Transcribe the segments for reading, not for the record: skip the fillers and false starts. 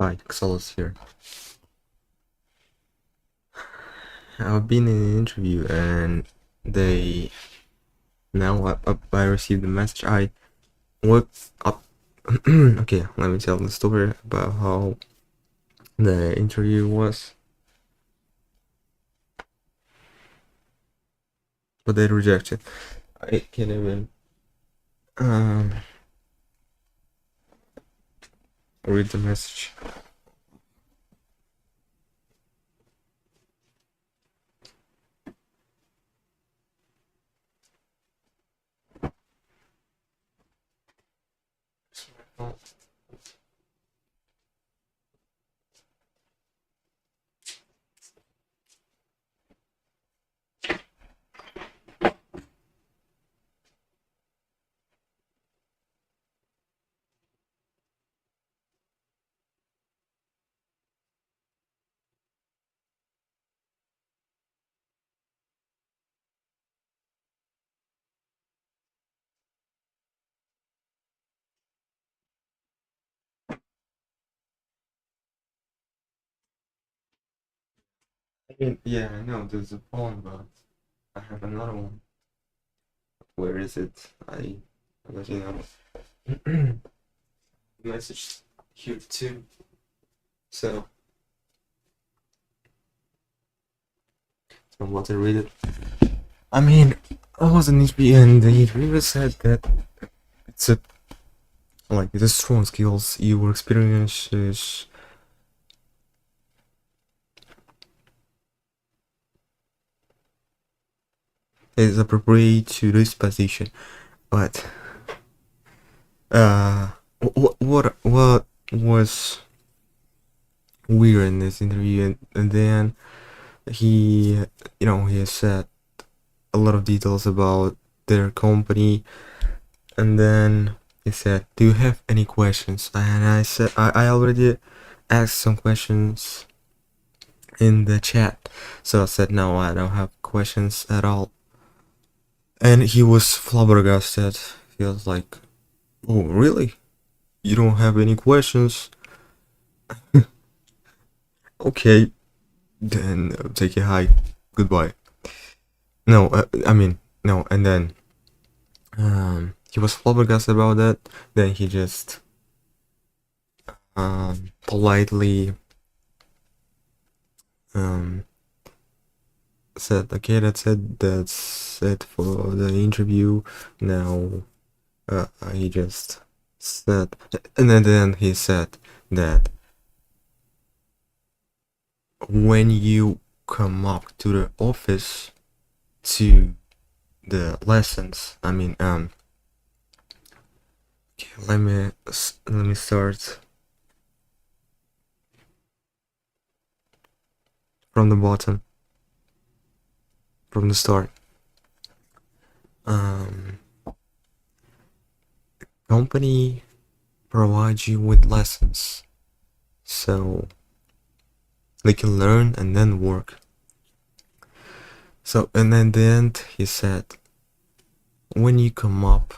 Hi, Xolus here. I've been in an interview and they I received a message. I woke up. Okay, let me tell the story about how the interview was, but they rejected. I can't even um read the message. I mean, yeah, I know there's a phone, but I have another one. Where is it? I'll let you know. Message here too. So I want to read it. I mean, I was an interview and the interviewer said that it's a it's a strong skills. Your experiences is appropriate to this position, but uh, what was weird in this interview, and then he said a lot of details about their company, and then he said, "Do you have any questions?" And I said, I already asked some questions in the chat, so I said, no, I don't have questions at all. And he was flabbergasted. He was like, "Oh, really? You don't have any questions? Okay, then take a hike. Goodbye." No, I mean, no, and then he was flabbergasted about that. Then he just politely um said, "Okay, that's it. That's it for the interview." Now, he just said, and then he said that when you come up to the office to the lessons, I mean, okay, let me start from the bottom, from the start. Um, Company provides you with lessons, so they can learn and then work. So, and then at the end, he said, when you come up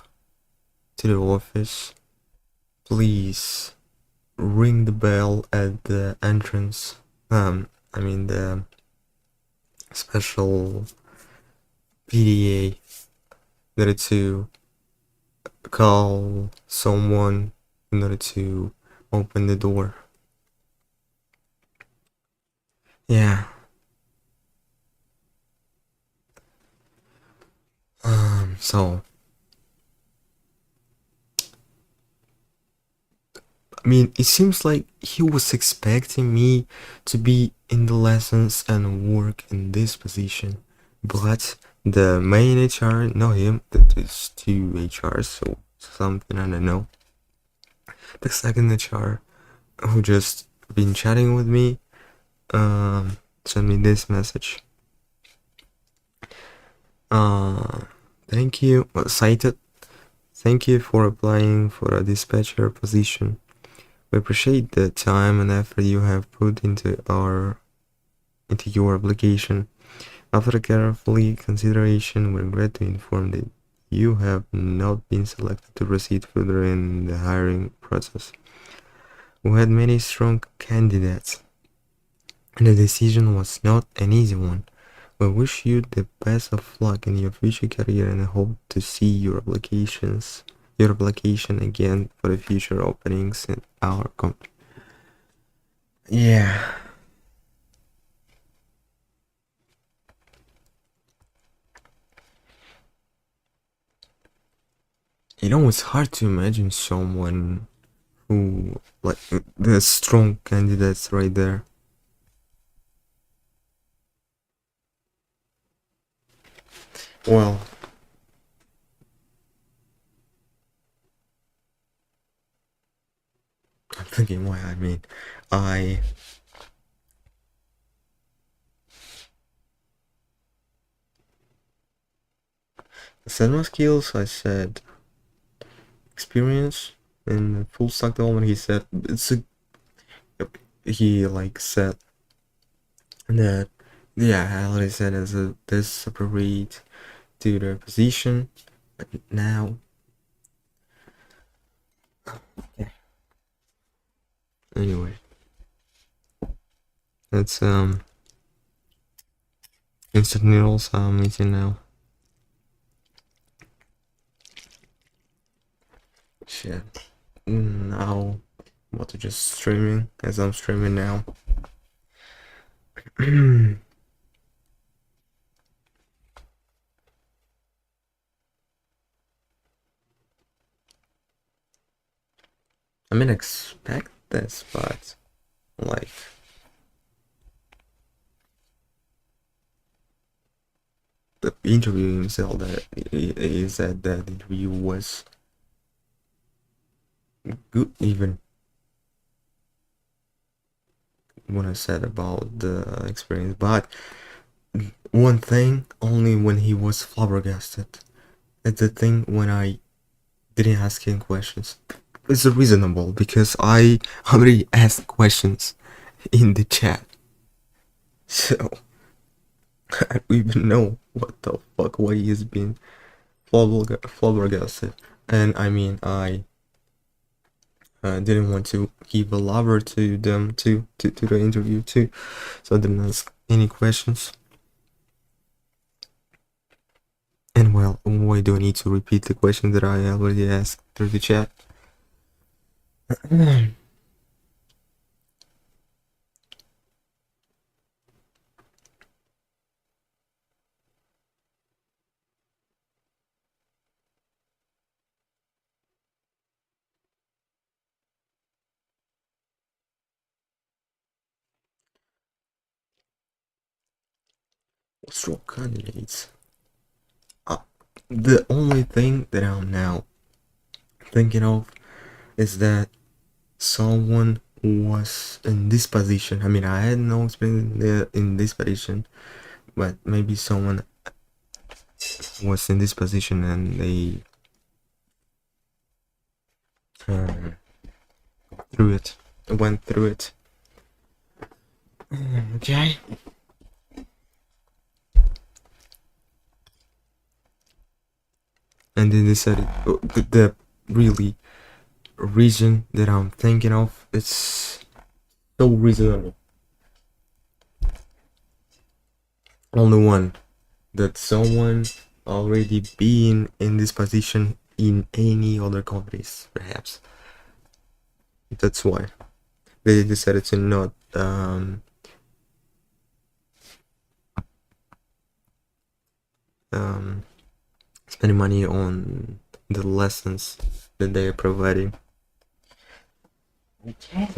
to the office, please ring the bell at the entrance. I mean the special PDA in order to call someone in order to open the door. Yeah. So I mean, it seems like he was expecting me to be in the lessons and work in this position, but the main HR, not him, that is two HRs, so something I don't know. The second HR, who just been chatting with me, sent me this message. Thank you, cited. Thank you for applying for a dispatcher position. We appreciate the time and effort you have put into your application. After carefully consideration, we regret to inform that you have not been selected to proceed further in the hiring process. who had many strong candidates, and the decision was not an easy one. We wish you the best of luck in your future career and hope to see your application again for the future openings in our company. Yeah. It's hard to imagine someone who, like, the strong candidates right there. Well, I'm thinking why. I said my skills, I said experience in full stack development. He said he like said that, yeah, I already said this appropriate to the position, but now, yeah. Anyway, that's instant noodles I'm eating now. Shit. Now, about to just streaming as I'm streaming now. I mean, expect this, but like, the interview himself, that he said that the interview was good, even when I said about the experience. But one thing, only when he was flabbergasted. It's the thing when I didn't ask him questions. It's reasonable because I already asked questions in the chat, so I don't even know what the fuck why he's been flabbergasted. And I mean, I didn't want to give a lover to them to the interview too, so I didn't ask any questions. And well, why do I need to repeat the question that I already asked through the chat? Strong candidates. The only thing that I'm now thinking of is that someone was in this position. I mean, I had no experience in this position, but maybe someone was in this position and they went through it. Okay. And then decided the really reason that I'm thinking of is so reasonable. Only one, that someone already been in this position in any other companies, perhaps. That's why they decided to not spending money on the lessons that they are providing. Okay.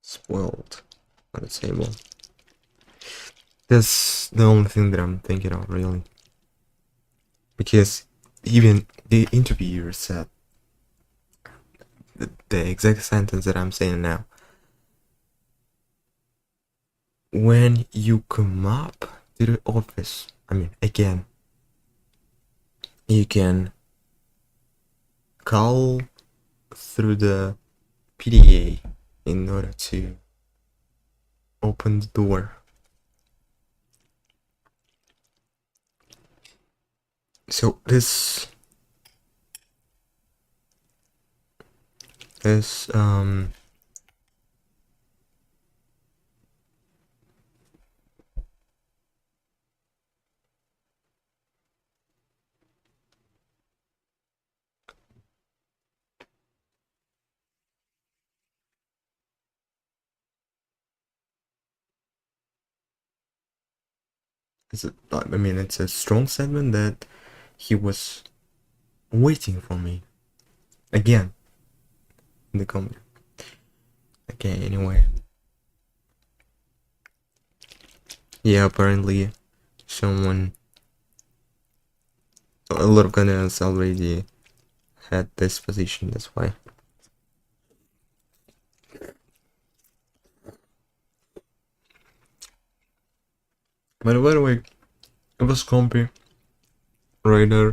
Spoiled on the table. That's the only thing that I'm thinking of, really. Because even the interviewer said the exact sentence that I'm saying now. When you come up to the office, I mean, again, you can call through the PDA in order to open the door. So this I mean, it's a strong statement that he was waiting for me again in the comment. Okay, anyway. Yeah, apparently someone, a lot of candidates already had this position, that's why. But by the way, it was comfy right there.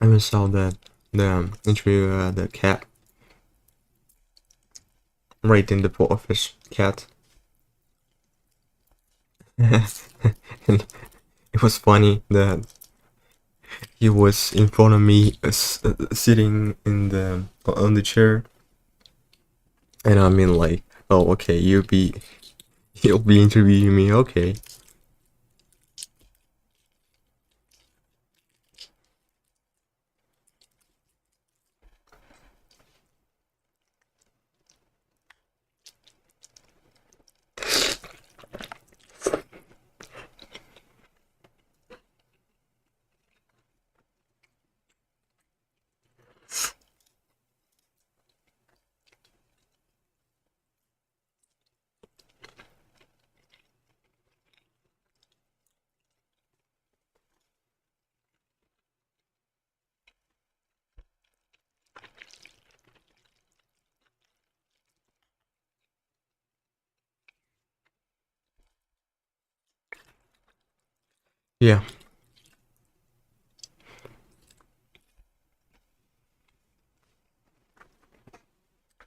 I even saw that the interview, the cat right in the office cat. And it was funny that he was in front of me, sitting in the on the chair, and I mean like, oh okay, you'll be interviewing me, okay. Yeah.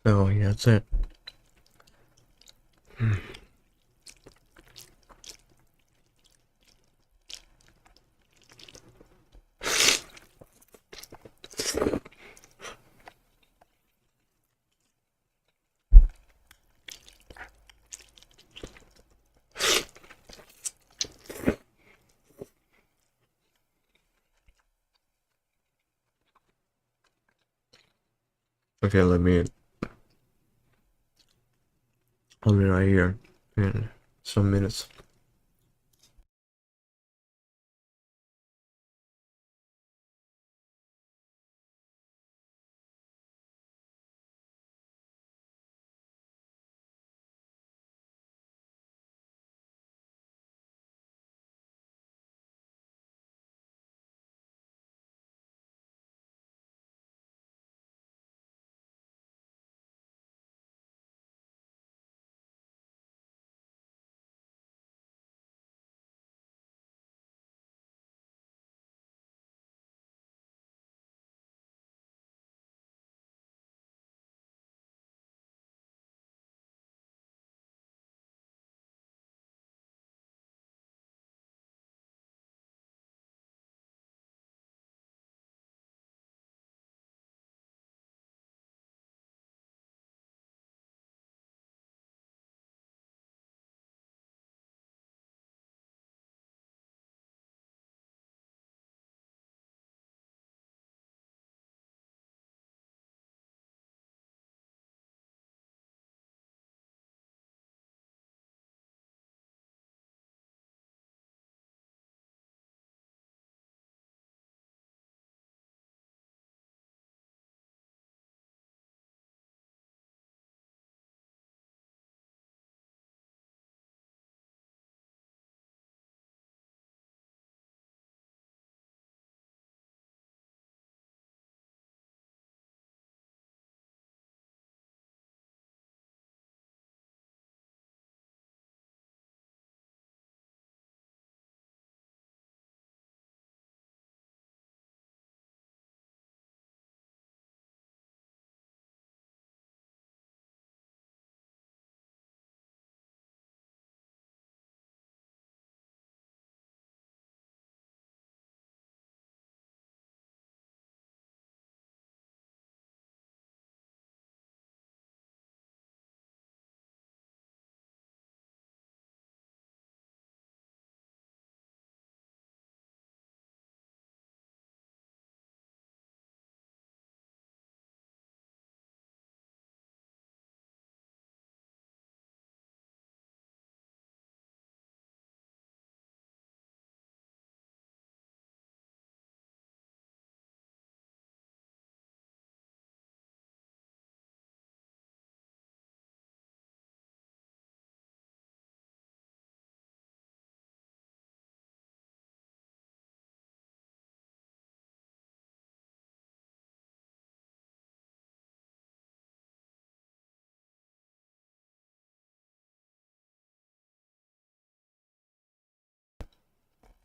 Oh yeah, that's it. Okay, I'll be right here in some minutes.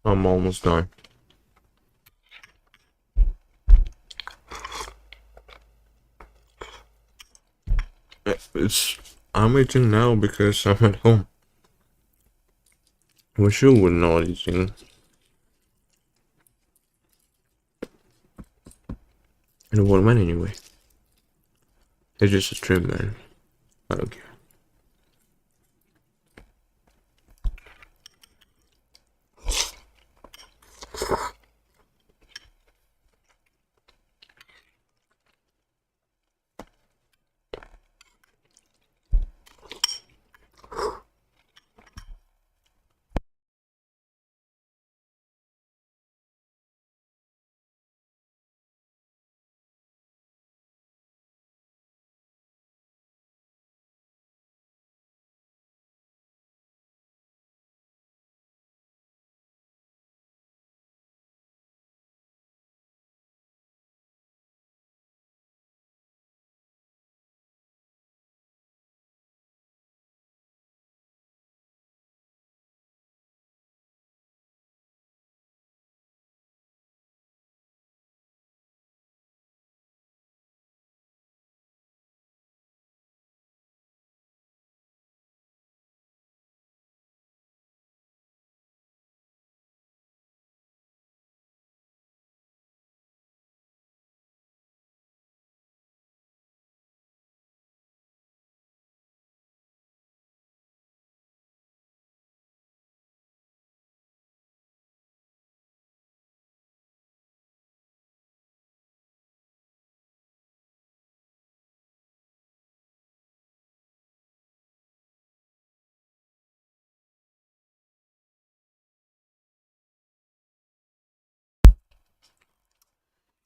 I'm almost done. I'm eating now because I'm at home. Wish you would not eating. In what man anyway? It's just a stream, man. I don't care.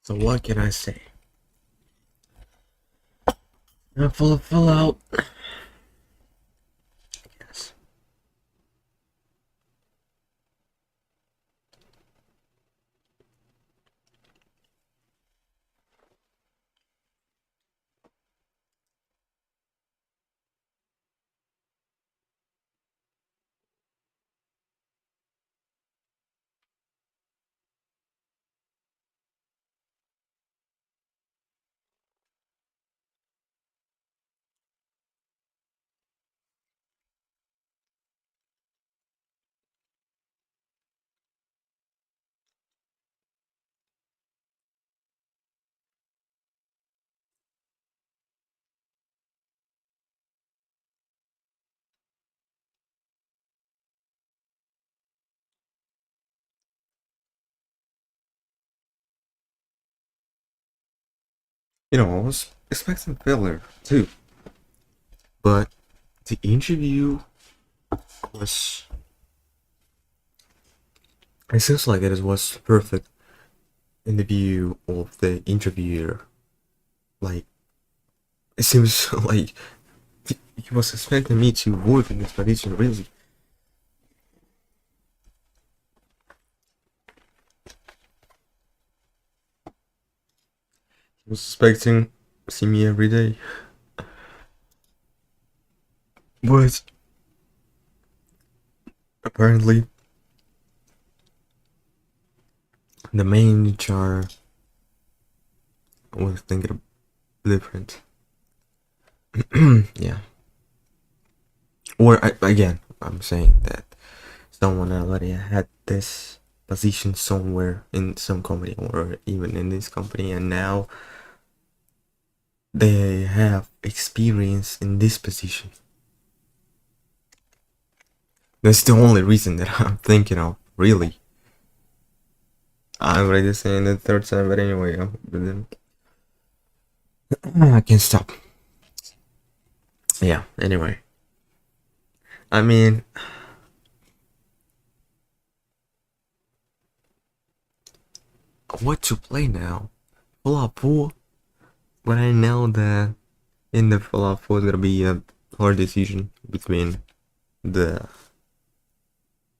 So what can I say? I'm full of Fallout. Yes. You know, I was expecting filler too, but the interview was. It seems like it was perfect in the view of the interviewer. Like, it seems like he was expecting me to work in this position, really. He was expecting to see me every day. But apparently, the main HR was thinking different. Yeah. Or, again, I'm saying that someone already had this position somewhere in some company or even in this company, and now they have experience in this position. That's the only reason that I'm thinking of, really. I'm already saying the third time, but anyway, I can't stop. Yeah, anyway. I mean, what to play now? Fallout 4? But I know that in the Fallout 4 is gonna be a hard decision between the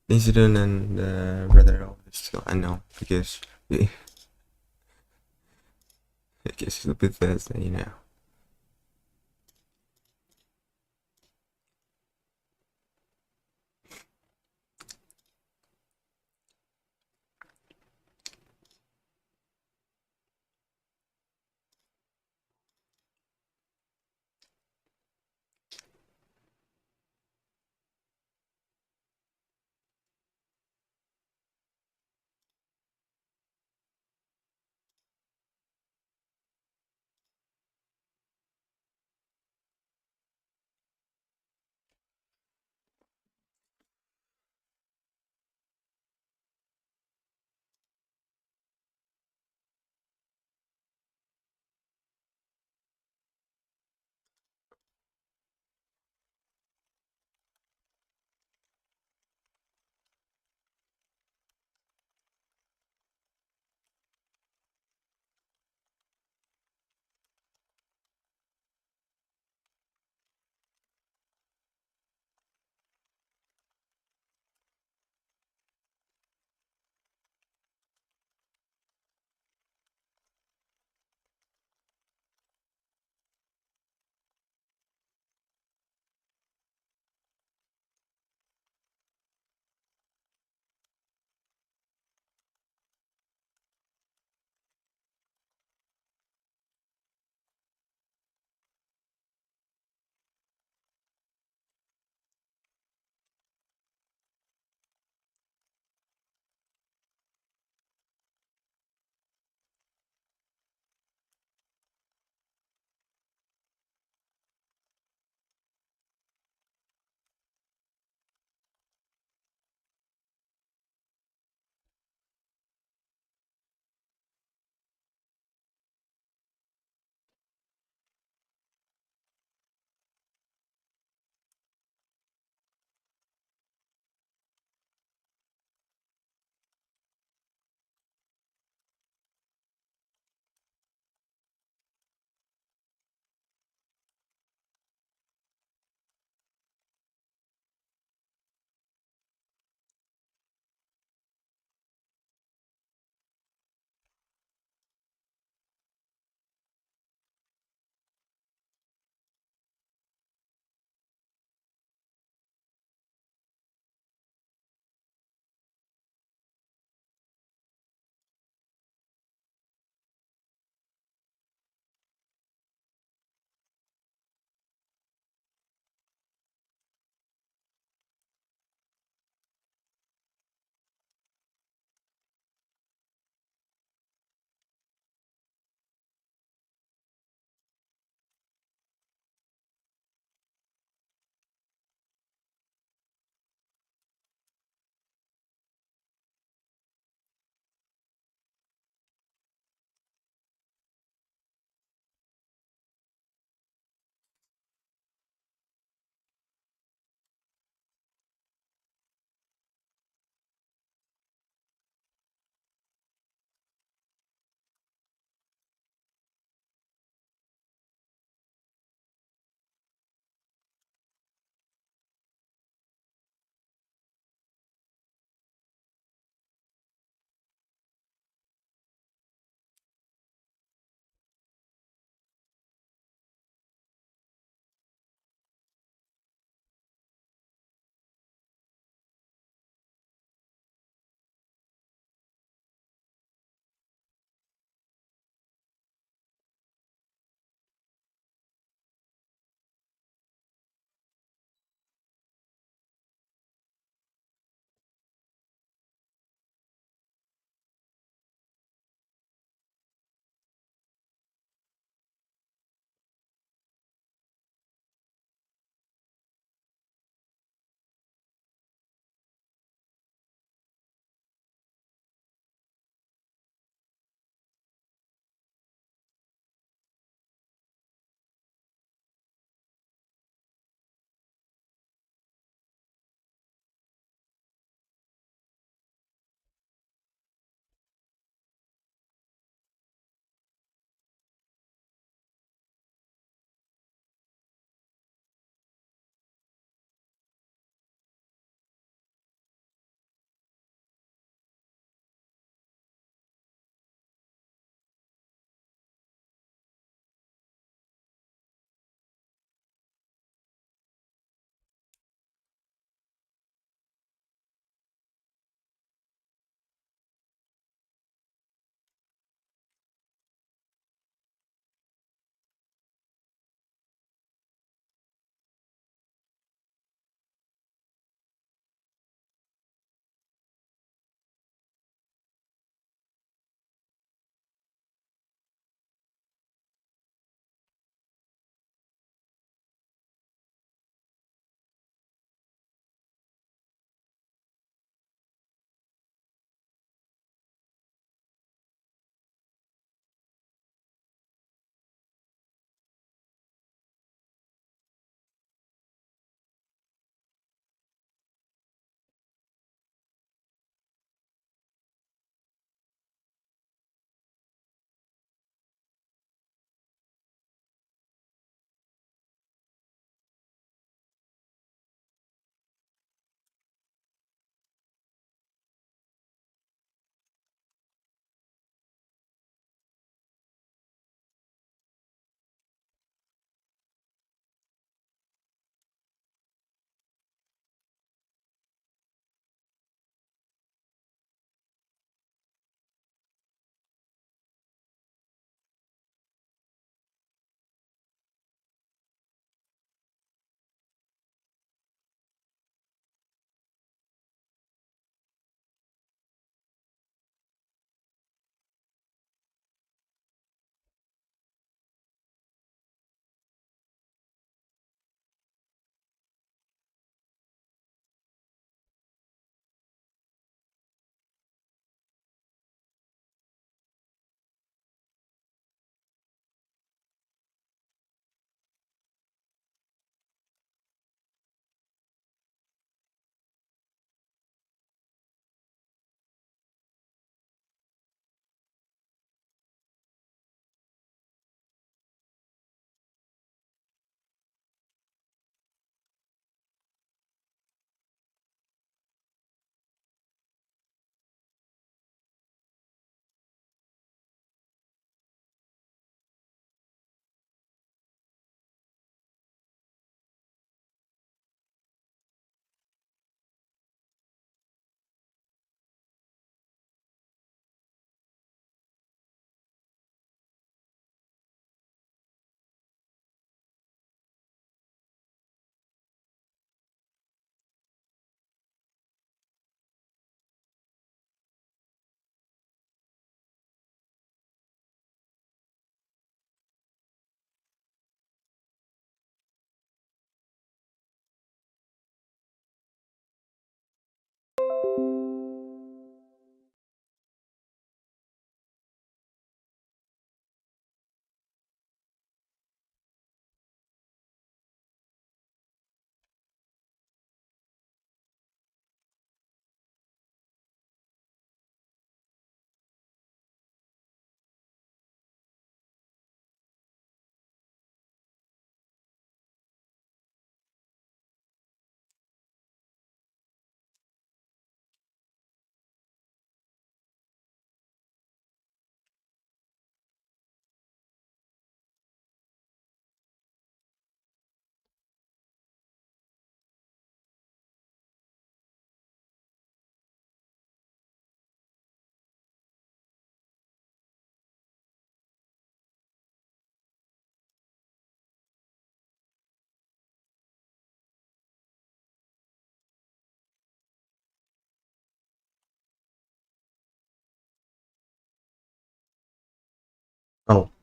incident and the brother of this. I know, because I guess it's a bit fast, you know.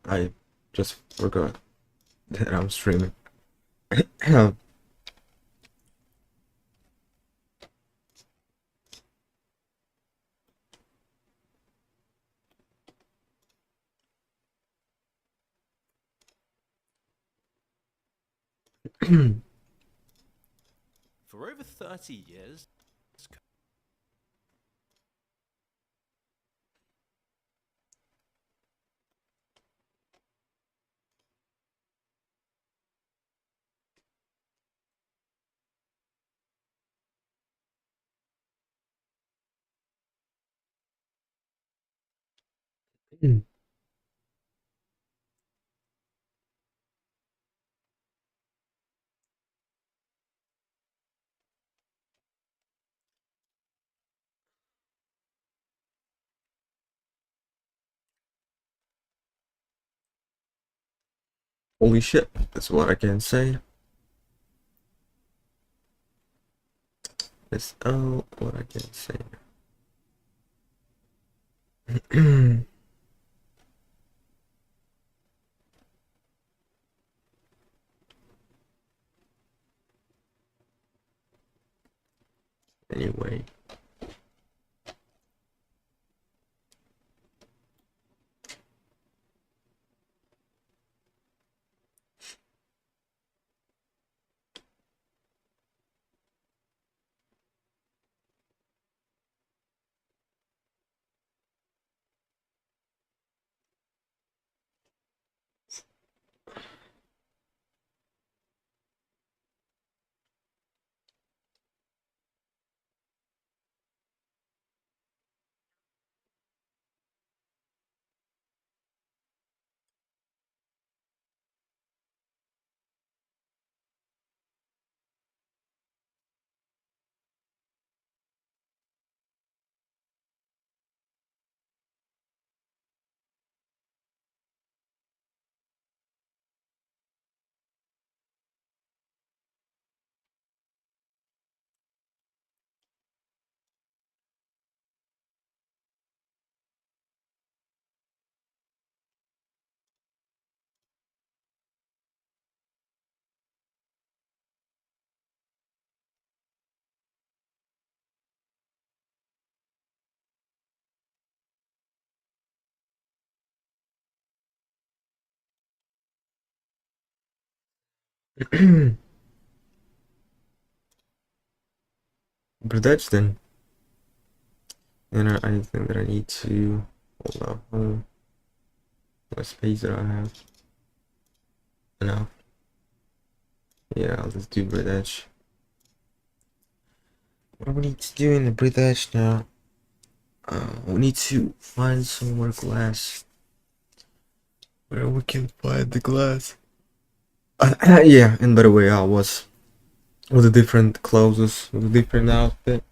I just forgot that I'm streaming. For over 30 years, Holy shit, that's what I can say. That's all what I can say. Anyway. But that's then. And I think that I need to hold on. What space that I have? Enough. Yeah, I'll just do British. What we need to do in the British now? We need to find some more glass. Where we can find the glass. Yeah, and by the way, I was with the different clothes, with the different outfit.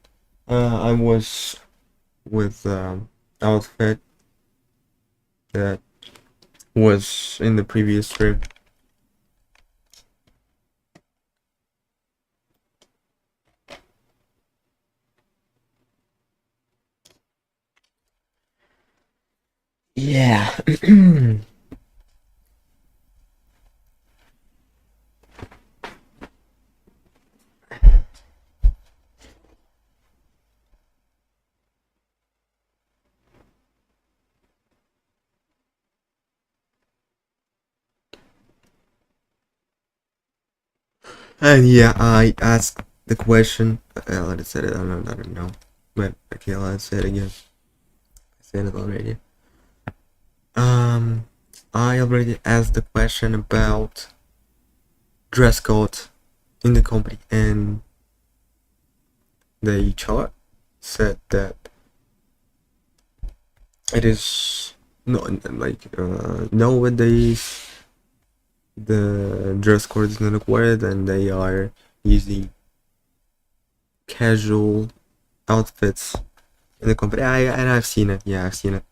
I was with outfit that was in the previous trip. Yeah. And yeah, I asked the question. Let's say it. I don't know. But okay, let's say it again. I said it already. Um, I already asked the question about dress code in the company, and the HR said that it is not like nowadays the dress code is not required, and they are using casual outfits in the company. And I've seen it. Yeah, I've seen it.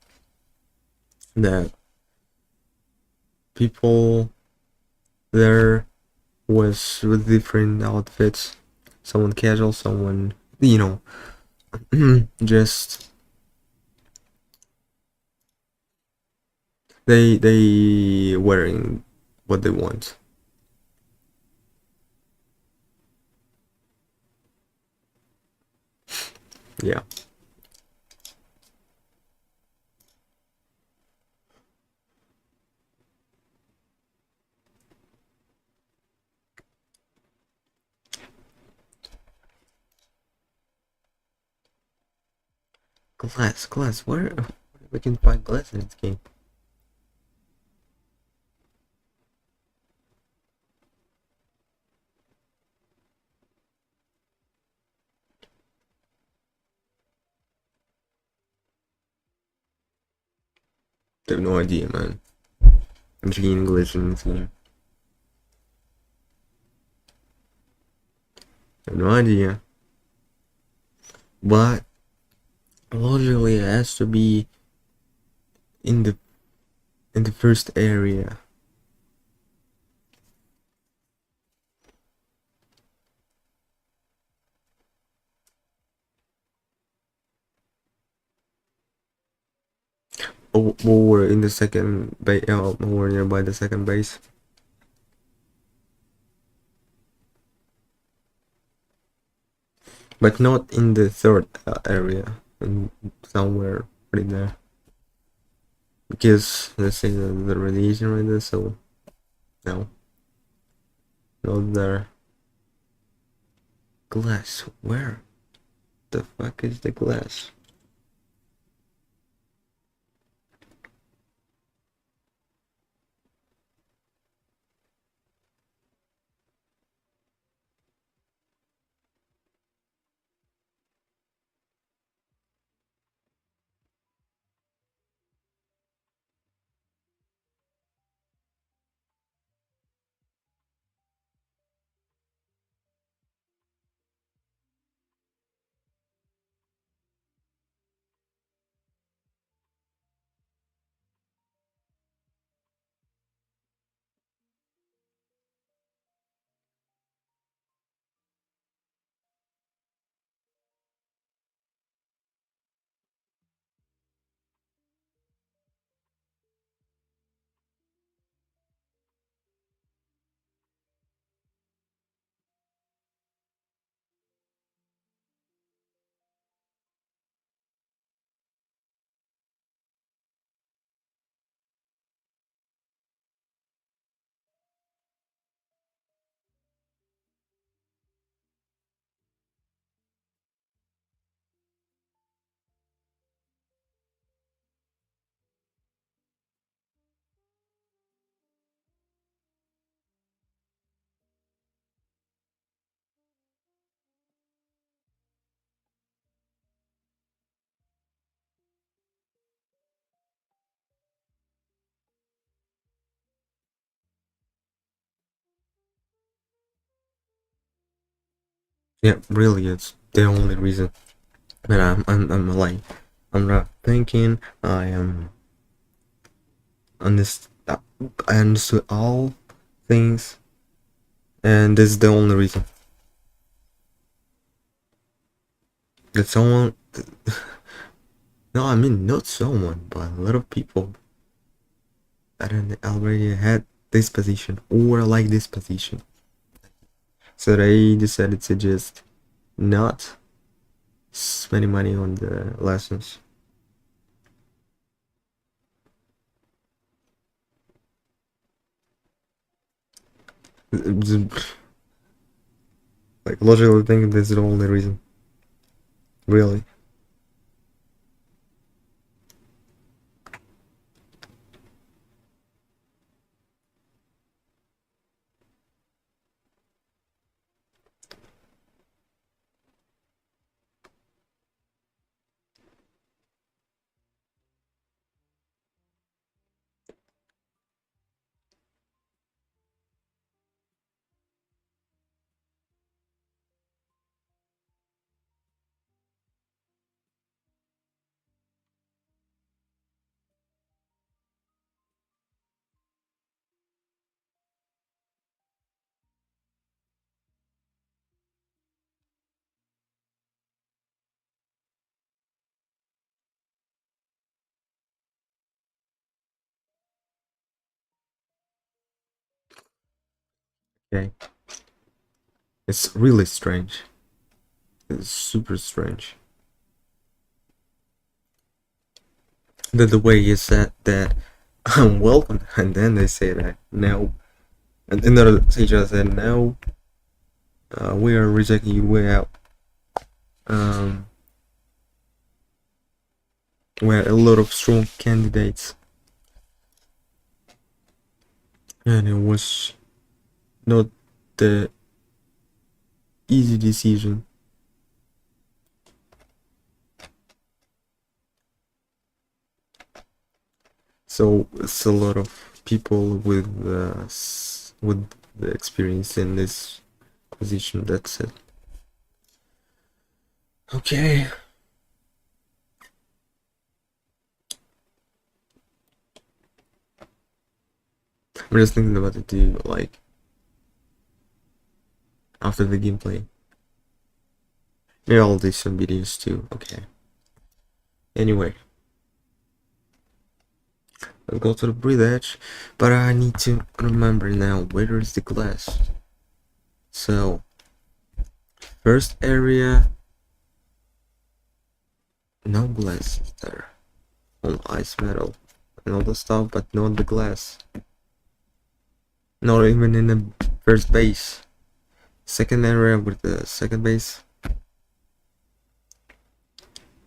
That people there was with different outfits. Someone casual, someone just they wearing what they want. Yeah. Glass. Where we can find glass in this game? I have no idea, man. I'm speaking English in this game. I have no idea. But logically, it has to be in the first area. Or in the second base, or nearby the second base. But not in the third area, and somewhere right there. Because let's say the radiation right there, so no, not there. Glass, where the fuck is the glass? Yeah, really, it's the only reason. But I'm like, I'm not thinking. Underst- I understood all things, and this is the only reason that someone. No, I mean not someone, but a lot of people that already had this position or like this position, so they decided to just not spending money on the lessons. Like logically thinking, this is the only reason. Really. Okay. It's really strange. It's super strange. That the way you said that I'm welcome, and then they say that no, and another teacher said no, we are rejecting you way out. Um, we had a lot of strong candidates, and it was not the easy decision. So it's a lot of people with the experience in this position. That's it. Okay. I'm just thinking about it too, like after the gameplay. Maybe I'll do some videos too. Okay. Anyway, let's go to the bridge, but I need to remember now where is the glass. So, first area, no glass there. On ice metal and all the stuff, but not the glass. Not even in the first base. Second area with the second base.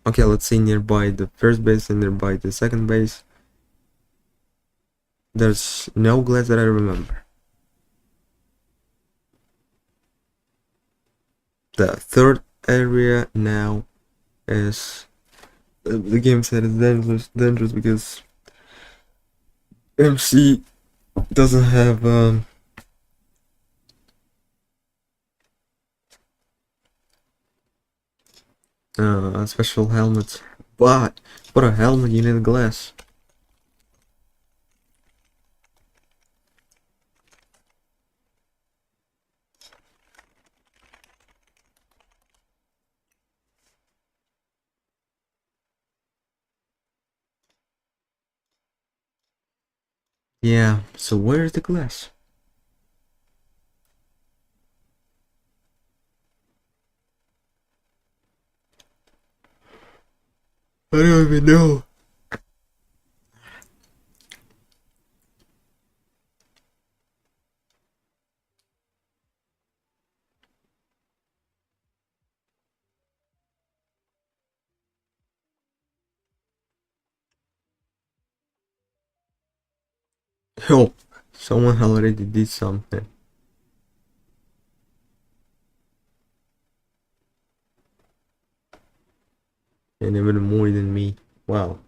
Okay, let's see nearby the first base and nearby the second base. There's no glass that I remember. The third area now is the game said it's dangerous because MC doesn't have a special helmet. But for a helmet you need glass. Yeah, so where's the glass? I don't even know. Oh, someone already did something. And even more than me. Wow.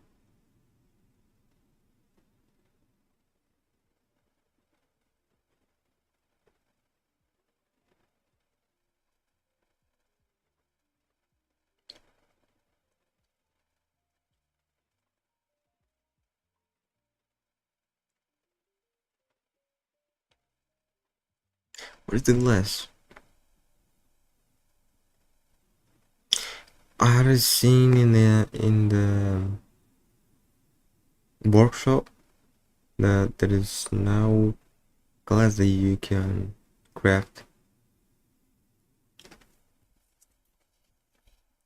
Where's the glass? I had seen in the workshop that there is no glass that you can craft.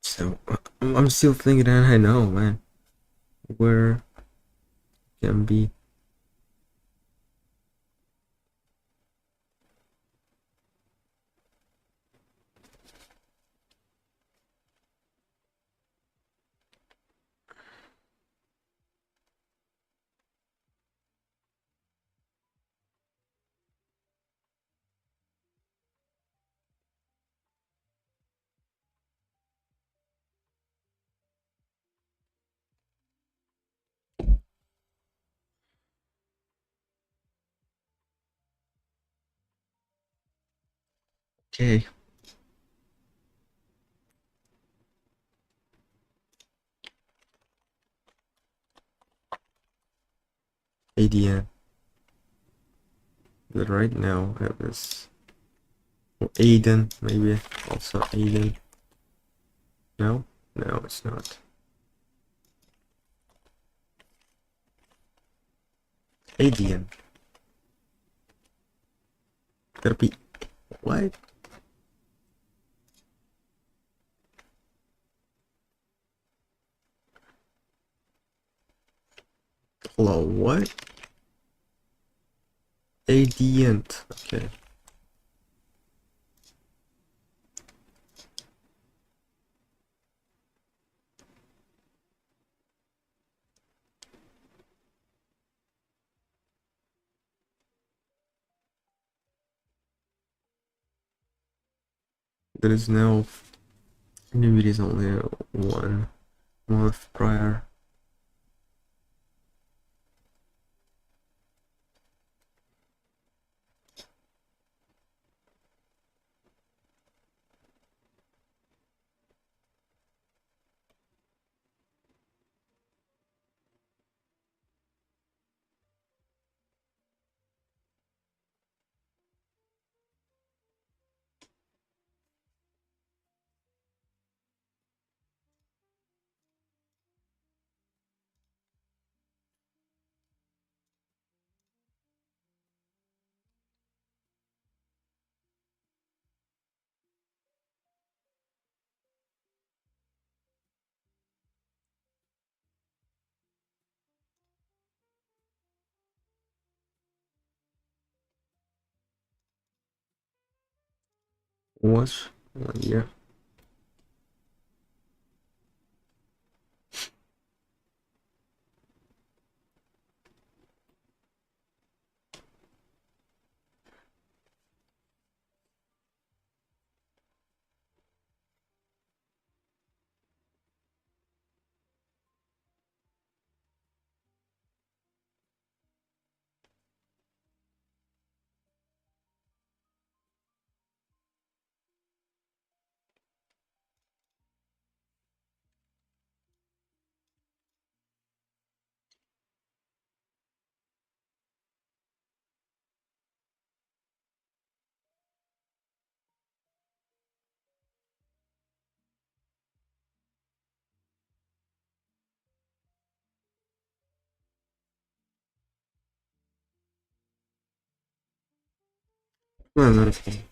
So I'm still thinking that I know, man. Where can be? Okay. ADN. But right now I have this. Or Aiden, maybe. Also Aiden. No? No, it's not. ADN. Gotta be what? Hello, what? Adient. Okay. There is no maybe it is only 1 month prior. Was 1 year. No, not a problem.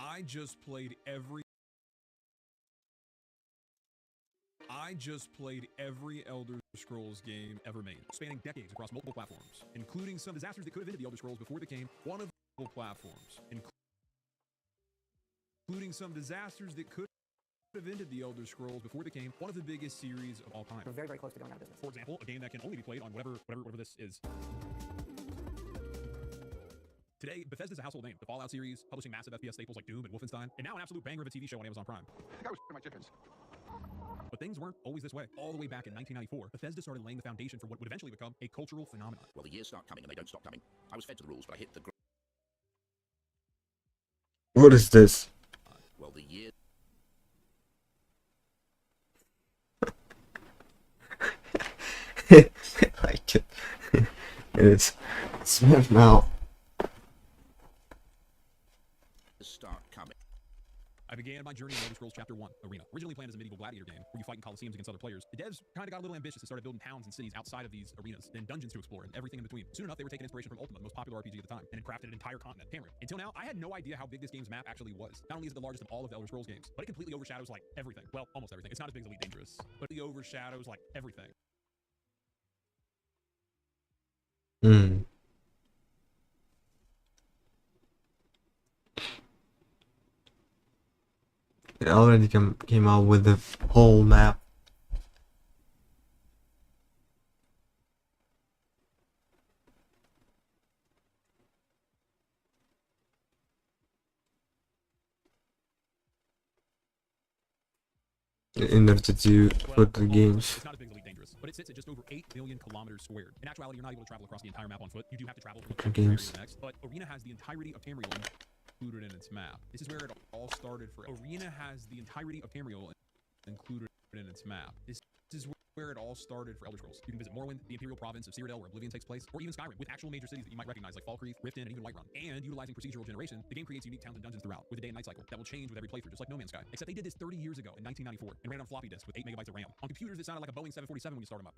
I just played every Elder Scrolls game ever made, spanning decades across multiple platforms, including some disasters that could have ended the Elder Scrolls before it became one of the platforms, including some disasters that could have ended the Elder Scrolls before it became one of the biggest series of all time. We're very, very close to going out of business. For example, a game that can only be played on whatever this is. Today, Bethesda's a household name. The Fallout series, publishing massive FPS staples like Doom and Wolfenstein, and now an absolute banger of a TV show on Amazon Prime. I think I was my chickens. But things weren't always this way. All the way back in 1994, Bethesda started laying the foundation for what would eventually become a cultural phenomenon. Well, the years start coming and they don't stop coming. I was fed to the rules, but I hit the What is this? well, the year. I like it. It's Smash Mouth. Start coming. I began my journey in Elder Scrolls Chapter 1, Arena. Originally planned as a medieval gladiator game, where you fight in coliseums against other players, the devs kind of got a little ambitious and started building towns and cities outside of these arenas, then dungeons to explore, and everything in between. Soon enough, they were taking inspiration from Ultima, the most popular RPG at the time, and had crafted an entire continent, Tamriel. Until now, I had no idea how big this game's map actually was. Not only is it the largest of all of the Elder Scrolls games, but it completely overshadows, like, everything. Well, almost everything. It's not as big as Elite Dangerous, but it overshadows, like, everything. Hmm. It already came out with the whole map. In order to put the games. It's not as big as Elite Dangerous, but it sits at just over 8 million kilometers squared. In actuality, you're not able to travel across the entire map on foot. You do have to travel from one area to the next, but Arena has the entirety of Tamriel included in its map. This is where it all started for Arena has the entirety of Tamriel included in its map. This is where it all started for Elder Scrolls. You can visit Morrowind, the Imperial Province of Cyrodiil, where Oblivion takes place, or even Skyrim, with actual major cities that you might recognize like Falkreath, Riften, and even Whiterun. And utilizing procedural generation, the game creates unique towns and dungeons throughout, with a day and night cycle that will change with every playthrough, just like No Man's Sky. Except they did this 30 years ago in 1994 and ran on floppy disks with 8 megabytes of RAM. On computers that sounded like a Boeing 747 when you start them up.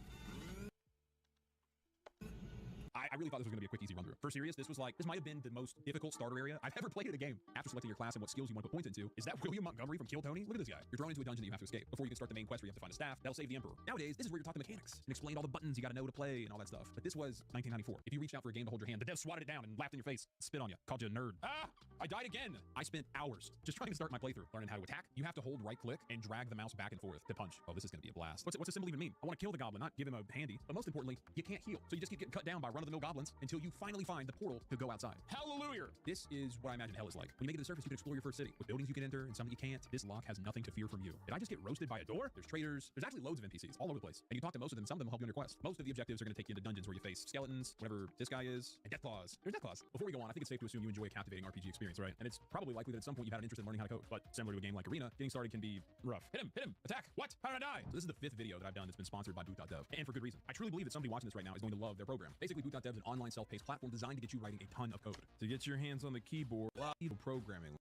I really thought this was going to be a quick, easy run through. For serious, this might have been the most difficult starter area I've ever played in a game. After selecting your class and what skills you want to put points into, is that William Montgomery from Kill Tony? Look at this guy. You're thrown into a dungeon that you have to escape. Before you can start the main quest where you have to find a staff that'll save the Emperor. Nowadays, this is where you're taught the mechanics and explained all the buttons you got to know to play and all that stuff. But this was 1994. If you reached out for a game to hold your hand, the dev swatted it down and laughed in your face, spit on you, called you a nerd. Ah! I died again! I spent hours just trying to start my playthrough, learning how to attack. You have to hold right click and drag the mouse back and forth to punch. Oh, this is going to be a blast. What's the symbol even mean? I want to kill the goblin, not give him a handy. But most importantly, you can't heal. So you just keep getting cut down by run-of-the-mill goblins until you finally find the portal to go outside. Hallelujah! This is what I imagine hell is like. When you make it to the surface, you can explore your first city. With buildings you can enter and some that you can't. This lock has nothing to fear from you. Did I just get roasted by a door? There's traders. There's actually loads of NPCs all over the place. And you talk to most of them. Some of them will help you on your quest. Most of the objectives are going to take you into dungeons where you face skeletons, whatever this guy is, and Deathclaws. There's Deathclaws. Before we go on, I think it's safe to assume you enjoy a captivating RPG experience, right? And it's probably likely that at some point you've had an interest in learning how to code. But similar to a game like Arena, getting started can be rough. Hit him! Attack! What? How did I die? So this is the 5th video that I've done that's been sponsored by Boot.dev. And for good reason. I truly believe that somebody watching this right now is going to love their program. Basically, Boot.dev is an online self-paced platform designed to get you writing a ton of code. To get your hands on the keyboard, programming,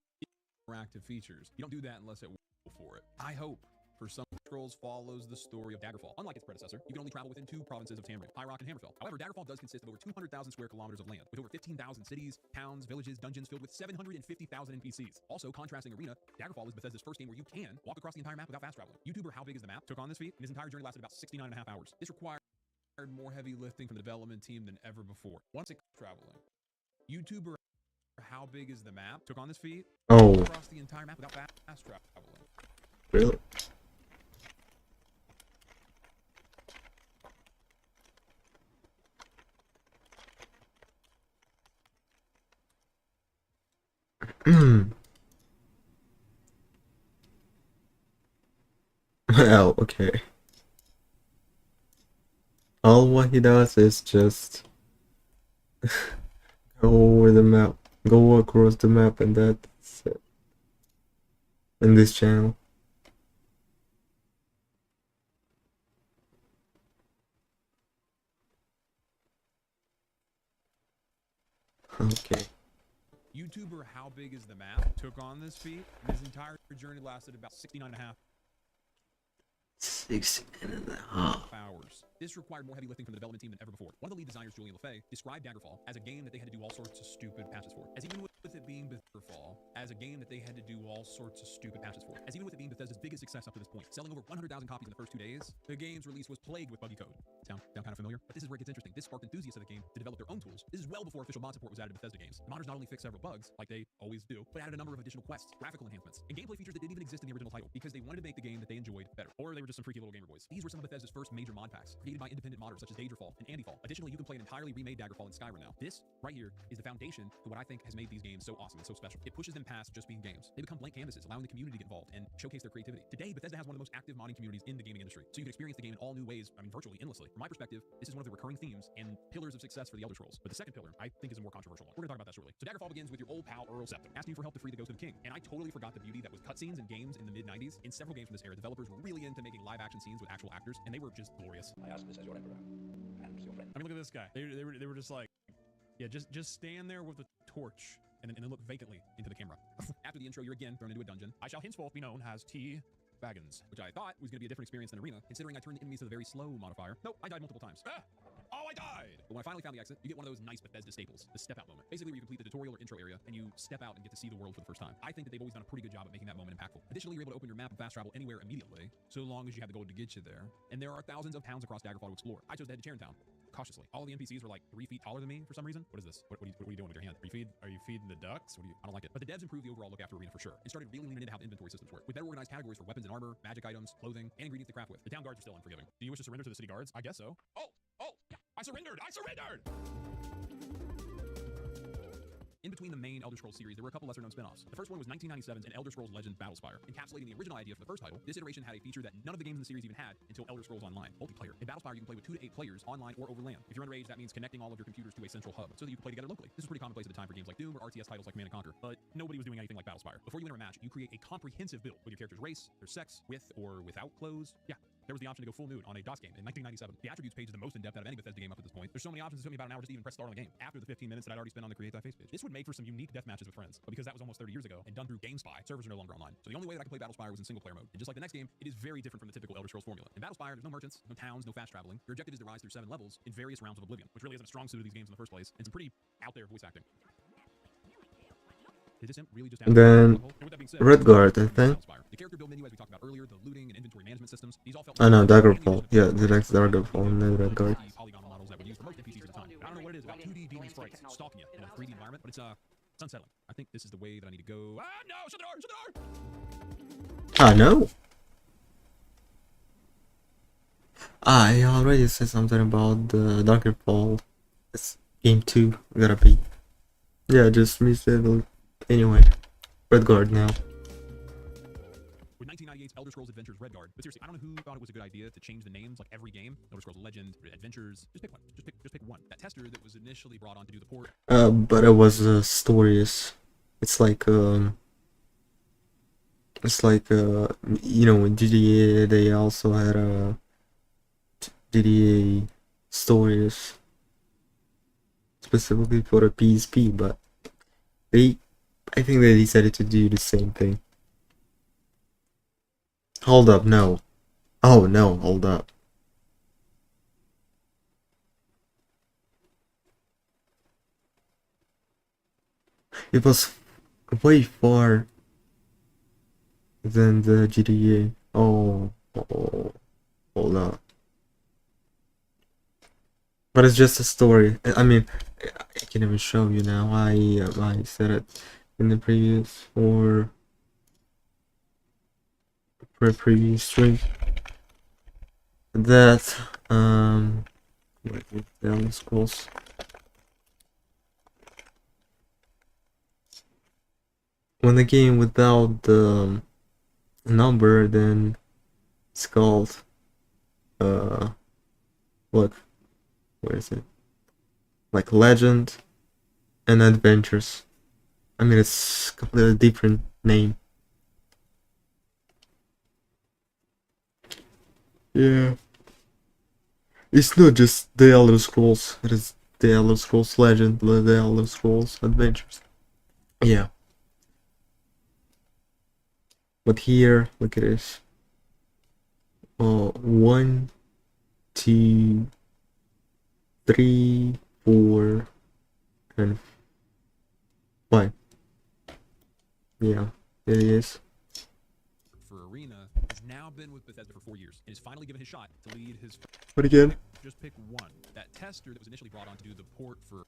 interactive features. You don't do that unless it will for it. I hope for some Scrolls follows the story of Daggerfall. Unlike its predecessor, you can only travel within 2 provinces of Tamriel, High Rock and Hammerfell. However, Daggerfall does consist of over 200,000 square kilometers of land, with over 15,000 cities, towns, villages, dungeons filled with 750,000 NPCs. Also, contrasting Arena, Daggerfall is Bethesda's first game where you can walk across the entire map without fast traveling. YouTuber How Big Is the Map took on this feat, and his entire journey lasted about 69.5 hours. This required more heavy lifting from the development team than ever before. Once it traveling, YouTuber How Big Is the Map took on this feat, across the entire map without fast traveling. Really? Well, okay. All what he does is just go over the map, go across the map, and that's it. In this channel. Okay. YouTuber How Big Is the Map took on this feat, and his entire journey lasted about 69.5 hours. This required more heavy lifting from the development team than ever before. One of the lead designers, Julian LaFay, described Daggerfall as a game that they had to do all sorts of stupid patches for. As even with it being Daggerfall, as a game that they had to do all sorts of stupid patches for. As even with it being Bethesda's biggest success up to this point, selling over 100,000 copies in the first 2 days, the game's release was plagued with buggy code. Sound kind of familiar? But this is where it gets interesting. This sparked enthusiasts of the game to develop their own tools. This is well before official mod support was added to Bethesda games. The modders not only fixed several bugs, like they always do, but added a number of additional quests, graphical enhancements, and gameplay features that didn't even exist in the original title because they wanted to make the game that they enjoyed better. Or they were just some freaky little gamer boys. These were some of Bethesda's first major mod packs, created by independent modders such as Dagerfall and Andyfall. Additionally, you can play an entirely remade Daggerfall in Skyrim now. This, right here, is the foundation to what I think has made these games so awesome and so special. It pushes them past just being games. They become blank canvases, allowing the community to get involved and showcase their creativity. Today, Bethesda has one of the most active modding communities in the gaming industry, so you can experience the game in all new ways, virtually endlessly. From my perspective, this is one of the recurring themes and pillars of success for the Elder Scrolls. But the second pillar, I think, is a more controversial one. We're gonna talk about that shortly. So Daggerfall begins with your old pal Earl Septim asking you for help to free the Ghost of the King. And I totally forgot the beauty that was cutscenes and games in the mid-90s. In several games from this era, developers were really into making live-action scenes with actual actors, and they were just glorious. I ask this as your emperor and your friend. I mean, look at this guy. They were just like, yeah, just stand there with a torch and then look vacantly into the camera. After the intro, you're again thrown into a dungeon. I shall henceforth be known as T. Baggins, which I thought was going to be a different experience than Arena, considering I turned the enemies to the very slow modifier. Nope, I died multiple times. Oh, I died! But when I finally found the exit, you get one of those nice Bethesda staples, the step out moment. Basically, where you complete the tutorial or intro area, and you step out and get to see the world for the first time. I think that they've always done a pretty good job at making that moment impactful. Additionally, you're able to open your map and fast travel anywhere immediately, so long as you have the gold to get you there. And there are thousands of towns across Daggerfall to explore. I chose to head to Charentown, cautiously. All of the NPCs were like 3 feet taller than me for some reason. What is this? What are you doing with your hand? Are you feeding the ducks? I don't like it. But the devs improved the overall look after Arena for sure, and started really leaning into how the inventory systems work, with better organized categories for weapons and armor, magic items, clothing, and ingredients to craft with. The town guards are still unforgiving. Do you wish to surrender to the city guards? I guess so. Oh! I surrendered! In between the main Elder Scrolls series, there were a couple lesser-known spin-offs. The first one was 1997's An Elder Scrolls Legend Battlespire. Encapsulating the original idea for the first title, this iteration had a feature that none of the games in the series even had until Elder Scrolls Online, multiplayer. In Battlespire, you can play with 2 to 8 players, online or over LAN. If you're underage, that means connecting all of your computers to a central hub, so that you can play together locally. This was pretty commonplace at the time for games like Doom or RTS titles like Command & Conquer, but nobody was doing anything like Battlespire. Before you enter a match, you create a comprehensive build with your character's race, their sex, with or without clothes. Yeah. There was the option to go full nude on a DOS game in 1997. The attributes page is the most in-depth out of any Bethesda game up to this point. There's so many options, it took me about an hour just to even press start on the game, after the 15 minutes that I'd already spent on the Create Thy Face page. This would make for some unique death matches with friends, but because that was almost 30 years ago and done through GameSpy, servers are no longer online. So the only way that I could play Battlespire was in single-player mode. And just like the next game, it is very different from the typical Elder Scrolls formula. In Battlespire, there's no merchants, no towns, no fast traveling. Your objective is to rise through 7 levels in various realms of Oblivion, which really isn't a strong suit of these games in the first place, and some pretty out-there voice acting. Did this really just And then Redguard, I think. The character build menu, as we talked about earlier, the looting and inventory management systems, these all felt I know, Daggerfall. Yeah, the next Daggerfall and then Redguard. polygonal models that were used for most NPCs at the time. I don't know what it is about 2D demon sprites stalking you in a 3D environment, but it's unsettling. I think this is the way that I need to go. Ah, no! Shut the door! Ah, no! I already said something about the Daggerfall. It's game 2, gotta be. Yeah, just missed it. Anyway, Redguard now. With 1998's Elder Scrolls Adventures Redguard, but seriously, I don't know who thought it was a good idea to change the names like every game. Elder Scrolls Legend, Adventures, just pick one. Just pick one. That tester that was initially brought on to do the port. But it was stories. It's like you know, in GTA they also had GTA stories specifically for the PSP, but I think they decided to do the same thing. Hold up, no. Oh no, hold up. It was way far than the GTA. Oh, hold up. But it's just a story. I mean, I can even show you now. I said it in the previous or previous stream that wait, the Elder Scrolls. When the game without the number, then it's called look, where is it? Like Legend and Adventures. I mean, it's completely different name. Yeah. It's not just the Elder Scrolls, it is the Elder Scrolls Legend, the Elder Scrolls Adventures. Yeah. But here, look at this. 1, 2, 3, 4, and 5. Yeah, there it is. For Arena has now been with Bethesda for 4 years and is finally given his shot to lead his. But again, Just pick one. That tester that was initially brought on to do the port for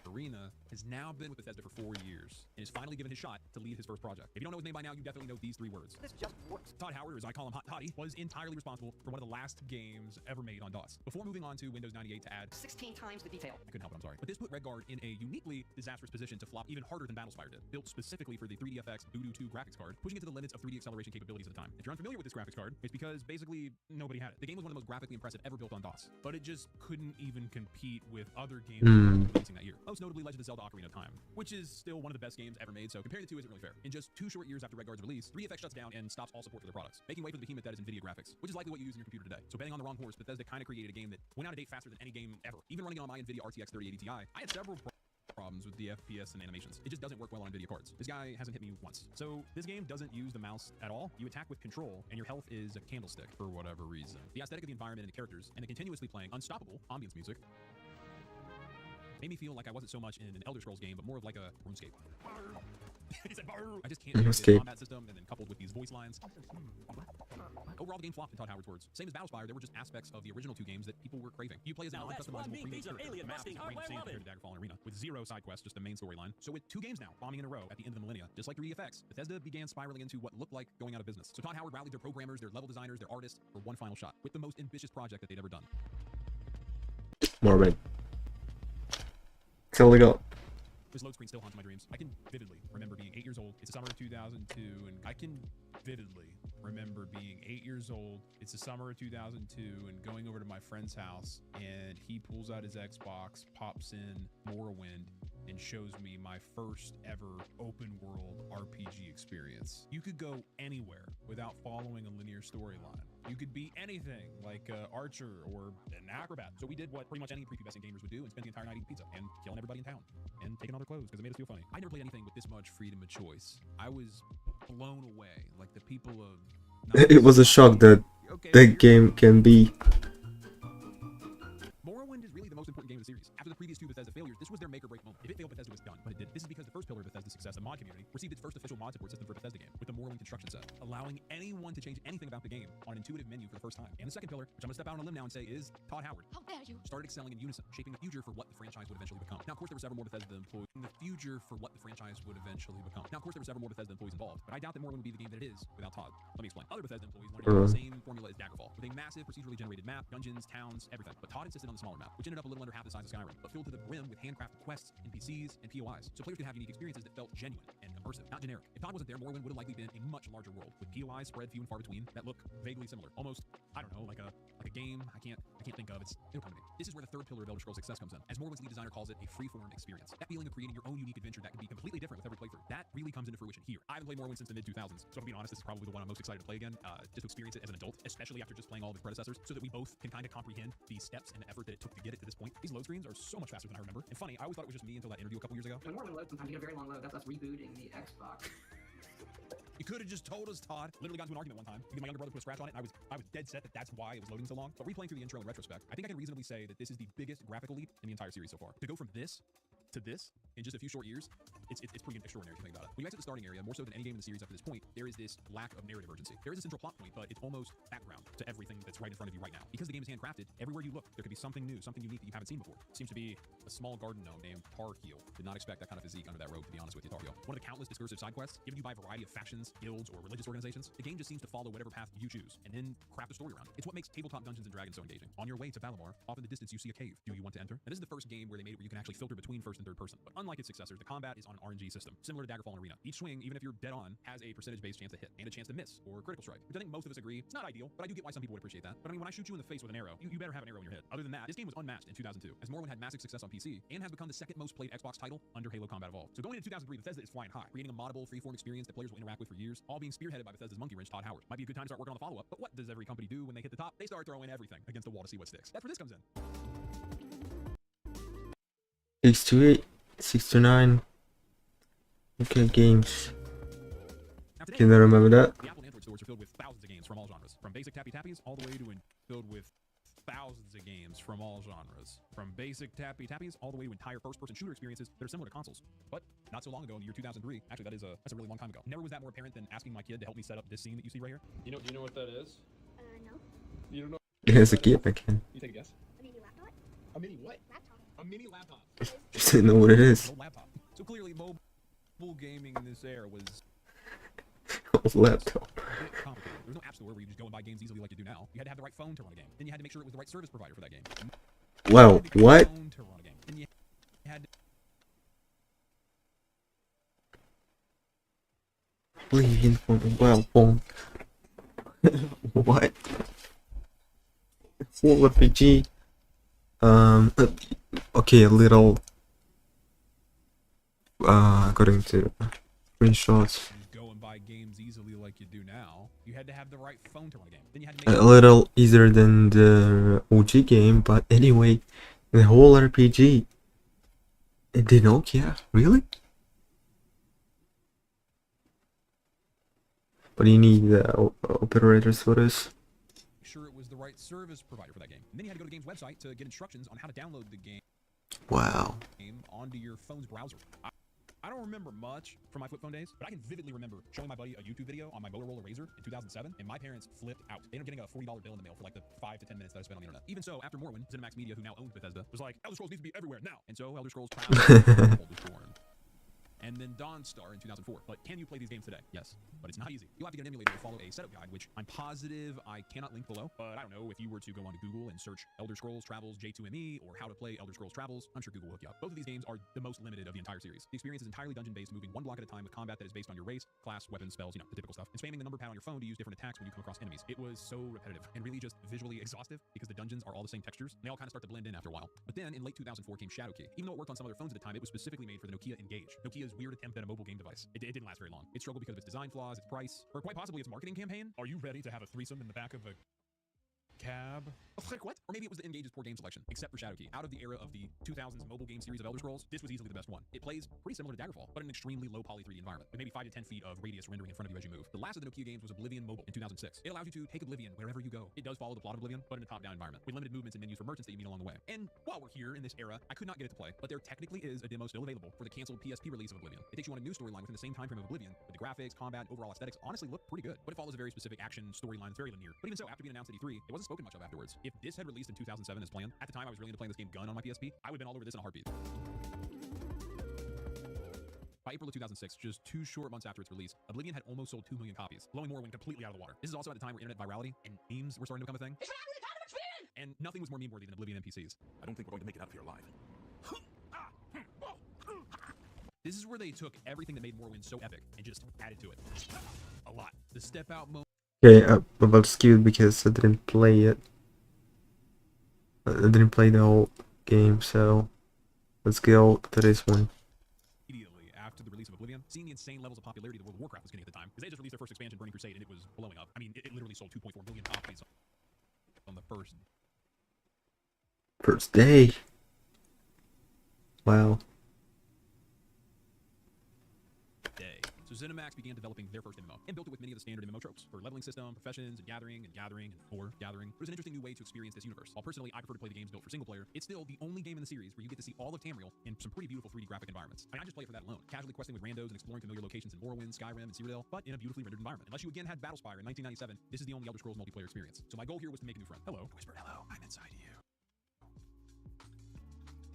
Arena has now been with Bethesda for 4 years and is finally given his shot to lead his first project. If you don't know his name by now, you definitely know these 3 words. This just works. Todd Howard, or as I call him, Hot Toddy, was entirely responsible for one of the last games ever made on DOS. Before moving on to Windows 98 to add 16 times the detail. I couldn't help it, I'm sorry. But this put Redguard in a uniquely disastrous position to flop even harder than Battlespire did. Built specifically for the 3DFX Voodoo 2 graphics card, pushing it to the limits of 3D acceleration capabilities at the time. If you're unfamiliar with this graphics card, it's because basically nobody had it. The game was one of the most graphically impressive ever built on DOS, but it just couldn't even compete with other games releasing that year. Most notably Legend of Zelda Ocarina of Time, which is still one of the best games ever made, so comparing the two isn't really fair. In just 2 short years after Redguard's release, 3DFX shuts down and stops all support for their products, making way for the behemoth that is NVIDIA graphics, which is likely what you use in your computer today. So betting on the wrong horse, Bethesda kind of created a game that went out of date faster than any game ever. Even running it on my NVIDIA RTX 3080 Ti, I had several problems with the FPS and animations. It just doesn't work well on NVIDIA cards. This guy hasn't hit me once. So this game doesn't use the mouse at all. You attack with control, and your health is a candlestick for whatever reason. The aesthetic of the environment and the characters, and the continuously playing unstoppable ambience music made me feel like I wasn't so much in an Elder Scrolls game, but more of like a RuneScape. He said, "Barr." I just can't do this RuneScape. combat system, and then coupled with these voice lines. Overall, the game flopped in Todd Howard's words. Same as Battlespire, there were just aspects of the original 2 games that people were craving. You play as an non-customizable premium character. The map is a grain of sand compared to Daggerfall and Arena, with 0 side quests, just the main storyline. So with 2 games now bombing in a row at the end of the millennia, just like 3DFX, Bethesda began spiraling into what looked like going out of business. So Todd Howard rallied their programmers, their level designers, their artists for one final shot, with the most ambitious project that they'd ever done. Morbid. Tell it up. This load screen still haunts my dreams. I can vividly remember being 8 years old. It's the summer of 2002, and I can vividly remember being 8 years old. It's the summer of 2002, and going over to my friend's house, and he pulls out his Xbox, pops in Morrowind, and shows me my first ever open world RPG experience. You could go anywhere without following a linear storyline. You could be anything, like an archer or an acrobat. So we did what pretty much any prepubescent gamers would do and spend the entire night eating pizza and killing everybody in town and taking all their clothes because it made us feel funny. I never played anything with this much freedom of choice. I was blown away, like the people of... It was a shock that that game can be. Morrowind is really the most important game of the series. After the previous 2 Bethesda failures, this was their make or break moment. If it failed, Bethesda was done, but it did. This is because the first pillar of Bethesda's success, the mod community, received its first official mod support system for a Bethesda game with the Morrowind construction set, allowing anyone to change anything about the game on an intuitive menu for the first time. And the second pillar, which I'm gonna step out on a limb now and say is Todd Howard, How dare you? started excelling in unison, shaping the future for what the franchise would eventually become. Now, of course, there were several more Bethesda employees in the future for what the franchise would eventually become. Now, of course, there were several more Bethesda employees involved, but I doubt that Morrowind would be the game that it is without Todd. Let me explain. Other Bethesda employees wanted to use the same formula as Daggerfall, with a massive procedurally generated map, dungeons, towns, everything. But Todd insisted on the smaller map, which ended up a little under half the size of Skyrim, but filled to the brim with handcrafted quests, NPCs, and POIs, so players could have unique experiences that felt genuine and immersive, not generic. If Todd wasn't there, Morrowind would have likely been a much larger world, with POIs spread few and far between that look vaguely similar, almost, I don't know, like a game I can't think of. It'll come to me. This is where the third pillar of Elder Scrolls success comes in, as Morrowind's lead designer calls it a freeform experience. That feeling of creating your own unique adventure that can be completely different with every playthrough. That really comes into fruition here. I haven't played Morrowind since the mid-2000s, so if I'm being honest, this is probably the one I'm most excited to play again, just to experience it as an adult, especially after just playing all of its predecessors, so that we both can kind of comprehend the steps and the effort that it took to get it to this point. These load screens are so much faster than I remember. And funny, I always thought it was just me until that interview a couple years ago. When Morrowind loads, sometimes you get a very long load. That's us rebooting the Xbox. You could have just told us, Todd. Literally got into an argument one time because my younger brother put a scratch on it, and I was dead set that that's why it was loading so long. But replaying through the intro in retrospect, I think I can reasonably say that this is the biggest graphical leap in the entire series so far. To go from this to this in just a few short years, it's pretty extraordinary if you think about it. When you exit the starting area, more so than any game in the series up to this point, there is this lack of narrative urgency. There is a central plot point, but it's almost background to everything that's right in front of you right now. Because the game is handcrafted, everywhere you look, there could be something new, something unique that you haven't seen before. It seems to be a small garden gnome named Tarheel. Did not expect that kind of physique under that robe, to be honest with you, Tarheel. One of the countless discursive side quests given you by a variety of factions, guilds, or religious organizations. The game just seems to follow whatever path you choose, and then craft a story around it. It's what makes tabletop Dungeons and Dragons so engaging. On your way to Valimar, off in the distance you see a cave. Do you want to enter? And this is the first game where they made it where you can actually filter between first and third person. But unlike its successors, the combat is on an RNG system, similar to Daggerfall and Arena. Each swing, even if you're dead on, has a percentage-based chance to hit, and a chance to miss, or critical strike, which I think most of us agree it's not ideal, but I do get why some people would appreciate that. But I mean, when I shoot you in the face with an arrow, you better have an arrow in your head. Other than that, this game was unmatched in 2002, as Morrowind had massive success on PC, and has become the second most played Xbox title under Halo Combat Evolved. So going into 2003, Bethesda is flying high, creating a moddable, freeform experience that players will interact with for years, all being spearheaded by Bethesda's monkey wrench, Todd Howard. Might be a good time to start working on the follow-up, but what does every company do when they hit the top? They start throwing everything against the wall to see what sticks. That's where this comes in. 6 to 8, 6 to 9. Okay, games. Now today, Can I remember that? the Apple and Android stores are filled with thousands of games from all genres, from basic tappy tappies all the way to filled with thousands of games from all genres, from basic tappy tappies all the way to entire first-person shooter experiences that are similar to consoles. But not so long ago, in the year 2003, actually that's a really long time ago. Never was that more apparent than asking my kid to help me set up this scene that you see right here. Do you know what that is? No. You don't know? As a kid, I can. You take a guess. A mini laptop? A mini what? Laptop. A mini laptop. Just didn't know what it is. Old laptop. So clearly, mobile gaming in this era was Old laptop. a bit complicated. There was no app store where you just go and buy games easily like you do now. You had to have the right phone to run a game. Then you had to make sure it was the right service provider for that game. Wow, You had to get the what? phone to run a game. Then you had to Playing for mobile phone. What? Full RPG. Okay, a little. According to screenshots, go and buy games easily like you do now. You had to have the right phone to run a game. Then you had to a make little easier than the OG game, but anyway, the whole RPG. The Nokia, really? But you need operators for this. sure it was the right service provider for that game. And then you had to go to the game's website to get instructions on how to download the game Wow. onto your phone's browser. I don't remember much from my flip phone days, but I can vividly remember showing my buddy a YouTube video on my Motorola Razr in 2007, and my parents flipped out. They ended up getting a $40 bill in the mail for like the 5 to 10 minutes that I spent on the internet. Even so, after Morrowind, ZeniMax Media, who now owns Bethesda, was like, Elder Scrolls needs to be everywhere now. And so Elder Scrolls Travel was born. And then Dawnstar in 2004. But can you play these games today? Yes, but it's not easy. You'll have to get an emulator to follow a setup guide, which I'm positive I cannot link below. But I don't know, if you were to go onto Google and search Elder Scrolls Travels J2ME or how to play Elder Scrolls Travels, I'm sure Google will hook you up. Both of these games are the most limited of the entire series. The experience is entirely dungeon-based, moving one block at a time with combat that is based on your race, class, weapons, spells, you know, the typical stuff, and spamming the number pad on your phone to use different attacks when you come across enemies. It was so repetitive and really just visually exhaustive because the dungeons are all the same textures, and they all kind of start to blend in after a while. But then in late 2004 came Shadowkey. Even though it worked on some other phones at the time, it was specifically made for the Nokia Engage. Nokia's weird attempt at a mobile game device. It didn't last very long. It struggled because of its design flaws, its price, or quite possibly its marketing campaign. Are you ready to have a threesome in the back of a cab? Like what? Or maybe it was the Engage's poor game selection, except for Shadowkey. Out of the era of the 2000s mobile game series of Elder Scrolls, this was easily the best one. It plays pretty similar to Daggerfall, but in an extremely low poly 3D environment, with maybe 5 to 10 feet of radius rendering in front of you as you move. The last of the Nokia games was Oblivion Mobile in 2006. It allows you to take Oblivion wherever you go. It does follow the plot of Oblivion, but in a top-down environment, with limited movements and menus for merchants that you meet along the way. And while we're here in this era, I could not get it to play, but there technically is a demo still available for the canceled PSP release of Oblivion. It takes you on a new storyline within the same time frame of Oblivion, but the graphics, combat, overall aesthetics honestly look pretty good. But it follows a very specific action storyline that's very linear. But even so, after being announced at E3, it wasn't spoken much of afterwards. If this had released in 2007 as planned, at the time I was really into playing this game Gun on my PSP, I would have been all over this in a heartbeat. By April of 2006, just 2 short months after its release, Oblivion had almost sold 2 million copies, blowing Morrowind completely out of the water. This is also at the time where internet virality and memes were starting to become a thing. And nothing was more meme-worthy than Oblivion NPCs. I don't think we're going to make it out of here alive. This is where they took everything that made Morrowind so epic and just added to it. A lot. The step-out mode. Okay, I'm about to skip it because I didn't play it. I didn't play the whole game, so let's go to this one. Immediately after the release of Oblivion, seeing the insane levels of popularity that World of Warcraft was getting at the time, because they just released their first expansion, Burning Crusade, and it was blowing up. I mean, it literally sold 2.4 million copies on the First day. Wow. day. So ZeniMax began developing their first MMO and built it with many of the standard MMO tropes for leveling system, professions, and gathering, or gathering. It was an interesting new way to experience this universe. While personally I prefer to play the games built for single player, it's still the only game in the series where you get to see all of Tamriel in some pretty beautiful 3D graphic environments. I mean, I just play it for that alone, casually questing with randos and exploring familiar locations in Morrowind, Skyrim, and Cyrodiil, but in a beautifully rendered environment. Unless you again had Battlespire in 1997, this is the only Elder Scrolls multiplayer experience. So my goal here was to make a new friend. Hello. Whisper hello. I'm inside you.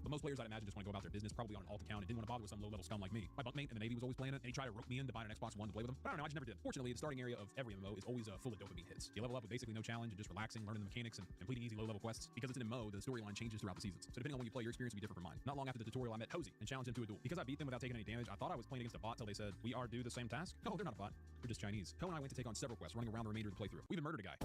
But most players, I'd imagine, just want to go about their business, probably on an alt account, and didn't want to bother with some low-level scum like me. My bunkmate in the Navy was always playing it, and he tried to rope me in to buy an Xbox One to play with him. But I don't know, I just never did. Fortunately, the starting area of every MMO is always full of dopamine hits. You level up with basically no challenge and just relaxing, learning the mechanics, and completing easy low-level quests. Because it's an MMO, the storyline changes throughout the seasons. So depending on when you play, your experience will be different from mine. Not long after the tutorial, I met Hosey and challenged him to a duel. Because I beat them without taking any damage, I thought I was playing against a bot till they said, "We are do the same task." No, they're not a bot. They're just Chinese. Ko and I went to take on several quests, running around the remainder of the playthrough. We even murdered a guy.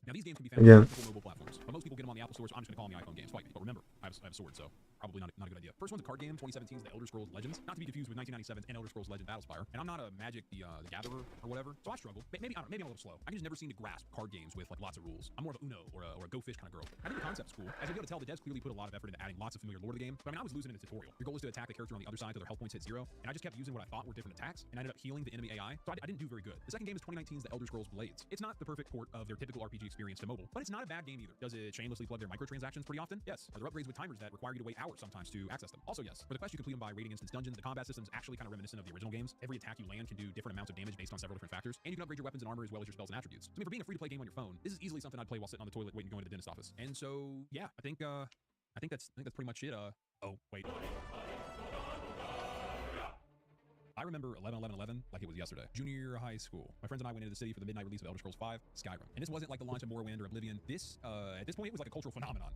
Now these games can be found on multiple mobile platforms, but most people get them on the Apple Store, so I'm just going to call them the iPhone games. Fight me. But remember, I have a sword, so probably not a good idea. First one's a card game, 2017's The Elder Scrolls Legends, not to be confused with 1997's and Elder Scrolls Legend Battlespire. And I'm not a Magic the Gatherer or whatever, so I struggle. Maybe I don't know, maybe I'm a little slow. I can just never seem to grasp card games with like lots of rules. I'm more of a Uno or a Go Fish kind of girl. I think the concept's cool. As you'll be able to tell, the devs clearly put a lot of effort into adding lots of familiar lore to the game. But I mean, I was losing in the tutorial. Your goal is to attack the character on the other side till their health points hit 0, and I just kept using what I thought were different attacks, and I ended up healing the enemy AI, so I didn't do very good. The second game is 2019's The Elder Scrolls Blades. It's not the perfect port of their typical RPG experience to mobile, but it's not a bad game either. Does it shamelessly plug their microtransactions pretty often? Yes. Are there upgrades with timers that require you to wait hours sometimes to access them? Also yes. For the quest, you complete them by raiding instance dungeons. The combat system's actually kind of reminiscent of the original games. Every attack you land can do different amounts of damage based on several different factors, and you can upgrade your weapons and armor as well as your spells and attributes. So I mean, for being a free-to-play game on your phone, this is easily something I'd play while sitting on the toilet waiting to go into the dentist office. And so yeah, I think that's pretty much it. Oh wait. I remember 11/11/11 like it was yesterday. Junior high school. My friends and I went into the city for the midnight release of Elder Scrolls V, Skyrim. And this wasn't like the launch of Morrowind or Oblivion. This, at this point, it was like a cultural phenomenon.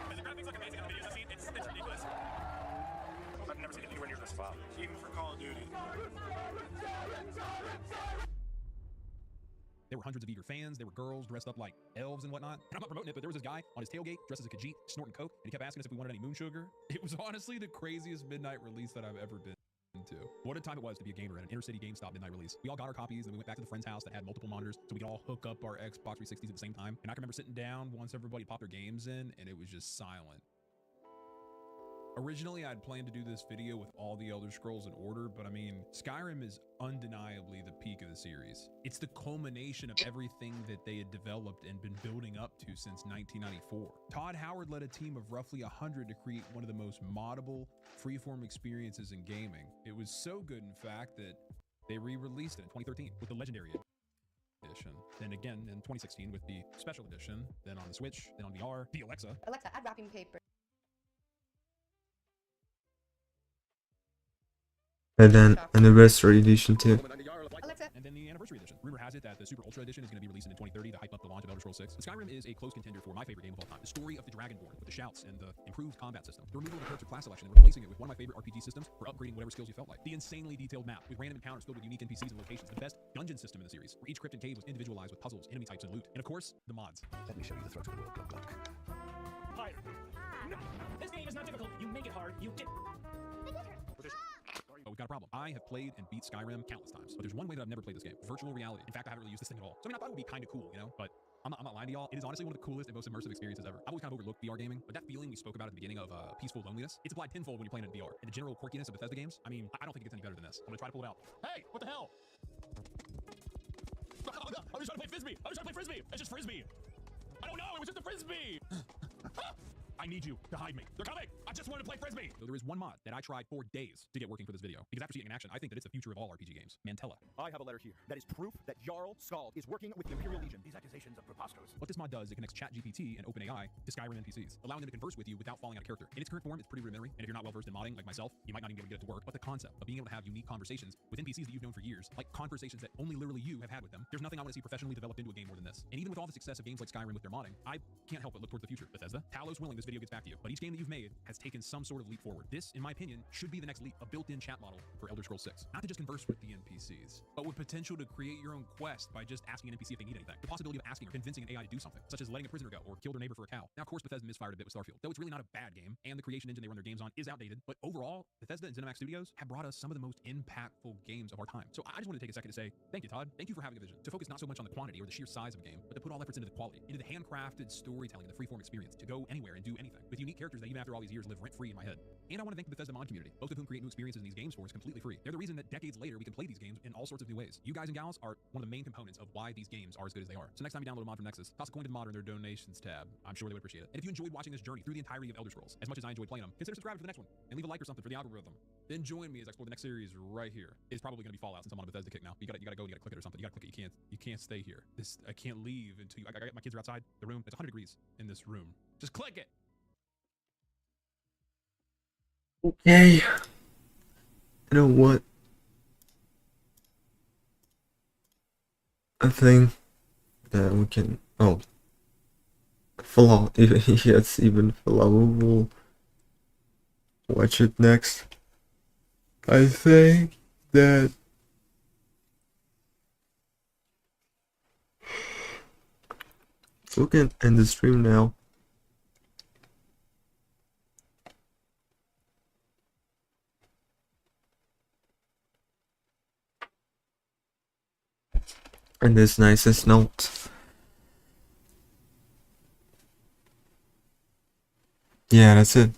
And the graphics look amazing on the videos I've seen. It's ridiculous. I've never seen it anywhere near this file, even for Call of Duty. There were hundreds of eager fans. There were girls dressed up like elves and whatnot. And I'm not promoting it, but there was this guy on his tailgate dressed as a Khajiit, snorting coke, and he kept asking us if we wanted any moon sugar. It was honestly the craziest midnight release that I've ever been to. What a time it was to be a gamer at an inner city GameStop midnight release. We all got our copies, and we went back to the friend's house that had multiple monitors, so we could all hook up our Xbox 360s at the same time. And I can remember sitting down once everybody popped their games in, and it was just silent. Originally, I'd planned to do this video with all the Elder Scrolls in order, but I mean, Skyrim is undeniably the peak of the series. It's the culmination of everything that they had developed and been building up to since 1994. Todd Howard led a team of roughly 100 to create one of the most moddable, freeform experiences in gaming. It was so good, in fact, that they re-released it in 2013 with the Legendary Edition. Then again in 2016 with the Special Edition, then on the Switch, then on VR, the Alexa. Alexa, add wrapping paper. And then Anniversary Edition too. Alexa. And then the Anniversary Edition. Rumor has it that the Super Ultra Edition is going to be released in 2030 to hype up the launch of Elder Scrolls 6. But Skyrim is a close contender for my favorite game of all time. The story of the Dragonborn, with the shouts and the improved combat system. The removal of the character class selection and replacing it with one of my favorite RPG systems for upgrading whatever skills you felt like. The insanely detailed map with random encounters filled with unique NPCs and locations. The best dungeon system in the series, where each crypt and cave was individualized with puzzles, enemy types, and loot. And of course, the mods. Let me show you the throat of the world, Glug Glug. Hi. No, this game is not difficult. You make it hard. You get. But we've got a problem. I have played and beat Skyrim countless times, but there's one way that I've never played this game. Virtual reality. In fact, I haven't really used this thing at all. So I mean, I thought it would be kind of cool, you know? But I'm not lying to y'all. It is honestly one of the coolest and most immersive experiences ever. I've always kind of overlooked VR gaming, but that feeling we spoke about at the beginning of peaceful loneliness, it's applied tenfold when you're playing it in VR. And the general quirkiness of Bethesda games, I mean, I don't think it gets any better than this. I'm gonna try to pull it out. Hey, what the hell? I'm just trying to play Frisbee. It's just Frisbee. I don't know. It was just a Frisbee. I need you to hide me. They're coming. I just want to play Frisbee. So there is one mod that I tried for days to get working for this video, because after seeing it in action, I think that it's the future of all RPG games. Mantella. I have a letter here that is proof that Jarl Skald is working with the Imperial Legion. These accusations are preposterous. What this mod does is it connects ChatGPT and OpenAI to Skyrim NPCs, allowing them to converse with you without falling out of character. In its current form, it's pretty rudimentary, and if you're not well versed in modding like myself, you might not even be able to get it to work. But the concept of being able to have unique conversations with NPCs that you've known for years, like conversations that only literally you have had with them, there's nothing I want to see professionally developed into a game more than this. And even with all the success of games like Skyrim with their modding, I can't help but look toward the future. Bethesda, Talos willing, this video gets back to you, but each game that you've made has taken some sort of leap forward. This, in my opinion, should be the next leap, a built-in chat model for Elder Scrolls 6. Not to just converse with the NPCs, but with potential to create your own quest by just asking an NPC if they need anything. The possibility of asking or convincing an AI to do something, such as letting a prisoner go or kill their neighbor for a cow. Now, of course, Bethesda misfired a bit with Starfield, though it's really not a bad game, and the creation engine they run their games on is outdated, but overall, Bethesda and ZeniMax Studios have brought us some of the most impactful games of our time. So I just want to take a second to say, thank you, Todd. Thank you for having a vision to focus not so much on the quantity or the sheer size of a game, but to put all efforts into the quality, into the handcrafted storytelling, the freeform experience, to go anywhere and do anything, with unique characters that even after all these years live rent-free in my head. And I want to thank the Bethesda mod community, both of whom create new experiences in these games for us completely free. They're the reason that decades later we can play these games in all sorts of new ways. You guys and gals are one of the main components of why these games are as good as they are. So next time you download a mod from Nexus, toss a coin to the modder in their donations tab. I'm sure they would appreciate it. And if you enjoyed watching this journey through the entirety of Elder Scrolls, as much as I enjoyed playing them, consider subscribing to the next one and leave a like or something for the algorithm. Then join me as I explore the next series right here. It's probably going to be Fallout since I'm on a Bethesda kick now. You gotta go and you gotta click it or something. You gotta click it. You can't stay here. I can't leave until you. My kids are outside the room. It's 100 degrees in this room. Just click it. Okay. You know what? I think that we can. Oh, Fallout. Yes, even Fallout. We'll watch it next. I think that. We can end the stream now. And this nicest note. Yeah, that's it.